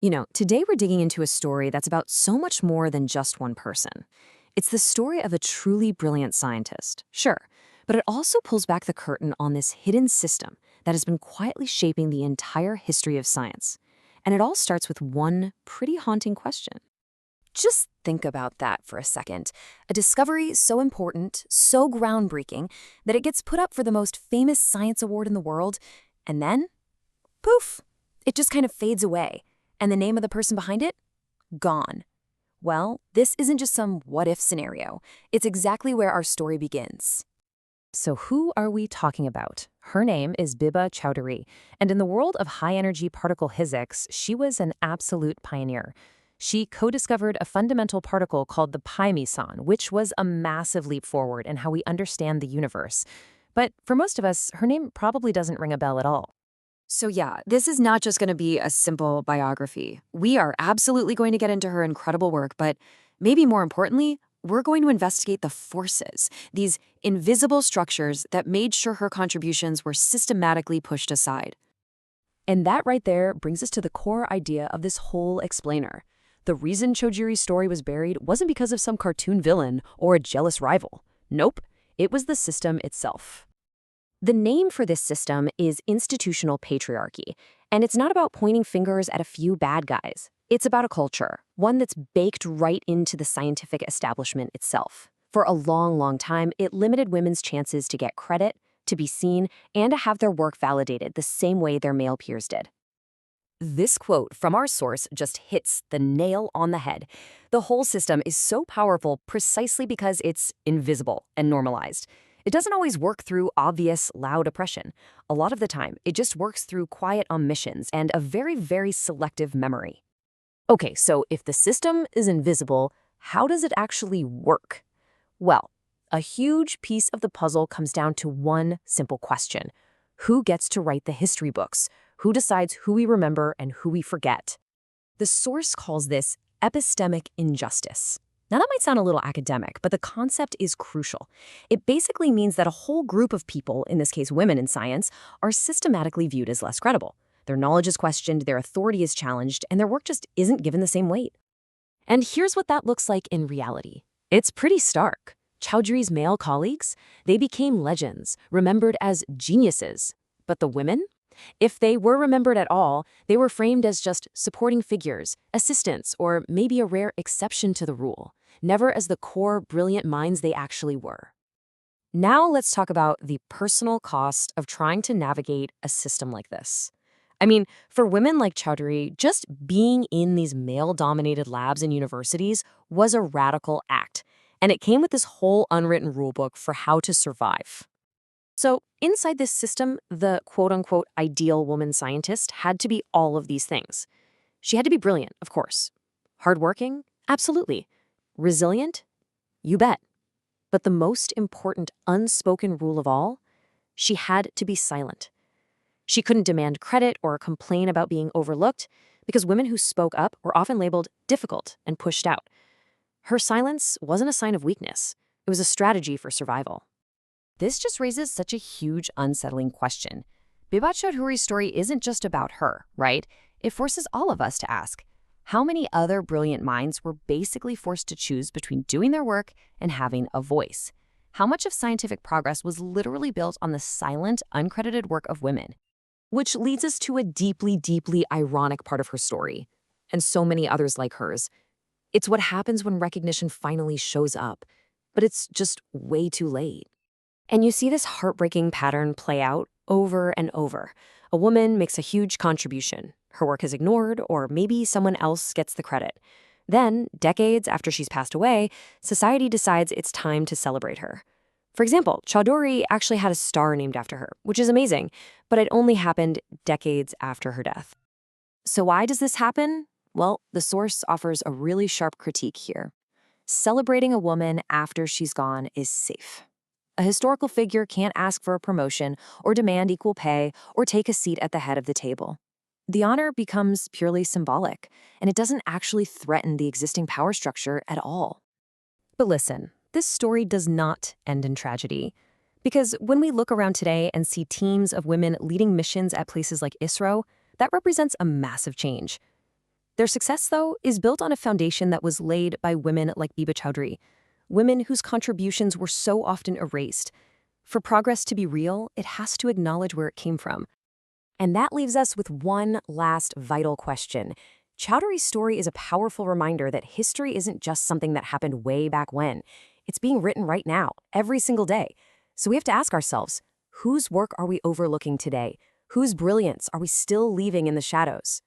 Today we're digging into a story that's about so much more than just one person. It's the story of a truly brilliant scientist, sure, but it also pulls back the curtain on this hidden system that has been quietly shaping the entire history of science. And it all starts with one pretty haunting question. Just think about that for a second. A discovery so important, so groundbreaking, that it gets put up for the most famous science award in the world, and then, poof, it just kind of fades away. And the name of the person behind it? Gone. Well, this isn't just some what-if scenario. It's exactly where our story begins. So who are we talking about? Her name is Bibha Chowdhury, and in the world of high-energy particle physics, she was an absolute pioneer. She co-discovered a fundamental particle called the pi meson, which was a massive leap forward in how we understand the universe. But for most of us, her name probably doesn't ring a bell at all. So yeah, this is not just going to be a simple biography. We are absolutely going to get into her incredible work, but maybe more importantly, we're going to investigate the forces, these invisible structures that made sure her contributions were systematically pushed aside. And that right there brings us to the core idea of this whole explainer. The reason Chowdhury's story was buried wasn't because of some cartoon villain or a jealous rival. Nope, it was the system itself. The name for this system is institutional patriarchy, and it's not about pointing fingers at a few bad guys. It's about a culture, one that's baked right into the scientific establishment itself. For a long, long time, it limited women's chances to get credit, to be seen, and to have their work validated the same way their male peers did. This quote from our source just hits the nail on the head. The whole system is so powerful precisely because it's invisible and normalized. It doesn't always work through obvious, loud oppression. A lot of the time, it just works through quiet omissions and a very, very selective memory. Okay, so if the system is invisible, how does it actually work? Well, a huge piece of the puzzle comes down to one simple question. Who gets to write the history books? Who decides who we remember and who we forget? The source calls this epistemic injustice. Now, that might sound a little academic, but the concept is crucial. It basically means that a whole group of people, in this case women in science, are systematically viewed as less credible. Their knowledge is questioned, their authority is challenged, and their work just isn't given the same weight. And here's what that looks like in reality. It's pretty stark. Chowdhury's male colleagues, they became legends, remembered as geniuses. But the women? If they were remembered at all, they were framed as just supporting figures, assistants, or maybe a rare exception to the rule, never as the core, brilliant minds they actually were. Now let's talk about the personal cost of trying to navigate a system like this. I mean, for women like Chowdhury, just being in these male-dominated labs and universities was a radical act, and it came with this whole unwritten rulebook for how to survive. So inside this system, the quote-unquote ideal woman scientist had to be all of these things. She had to be brilliant, of course. Hardworking? Absolutely. Resilient? You bet. But the most important unspoken rule of all, she had to be silent. She couldn't demand credit or complain about being overlooked because women who spoke up were often labeled difficult and pushed out. Her silence wasn't a sign of weakness. It was a strategy for survival. This just raises such a huge, unsettling question. Bibha Chowdhury's story isn't just about her, right? It forces all of us to ask, how many other brilliant minds were basically forced to choose between doing their work and having a voice? How much of scientific progress was literally built on the silent, uncredited work of women? Which leads us to a deeply, deeply ironic part of her story, and so many others like hers. It's what happens when recognition finally shows up, but it's just way too late. And you see this heartbreaking pattern play out over and over. A woman makes a huge contribution. Her work is ignored, or maybe someone else gets the credit. Then, decades after she's passed away, society decides it's time to celebrate her. For example, Chowdhury actually had a star named after her, which is amazing, but it only happened decades after her death. So why does this happen? Well, the source offers a really sharp critique here. Celebrating a woman after she's gone is safe. A historical figure can't ask for a promotion or demand equal pay or take a seat at the head of the table. The honor becomes purely symbolic, and it doesn't actually threaten the existing power structure at all. But listen, this story does not end in tragedy. Because when we look around today and see teams of women leading missions at places like ISRO, that represents a massive change. Their success, though, is built on a foundation that was laid by women like Bibha Chowdhuri, women whose contributions were so often erased. For progress to be real, it has to acknowledge where it came from. And that leaves us with one last vital question. Chowdhury's story is a powerful reminder that history isn't just something that happened way back when. It's being written right now, every single day. So we have to ask ourselves, whose work are we overlooking today? Whose brilliance are we still leaving in the shadows?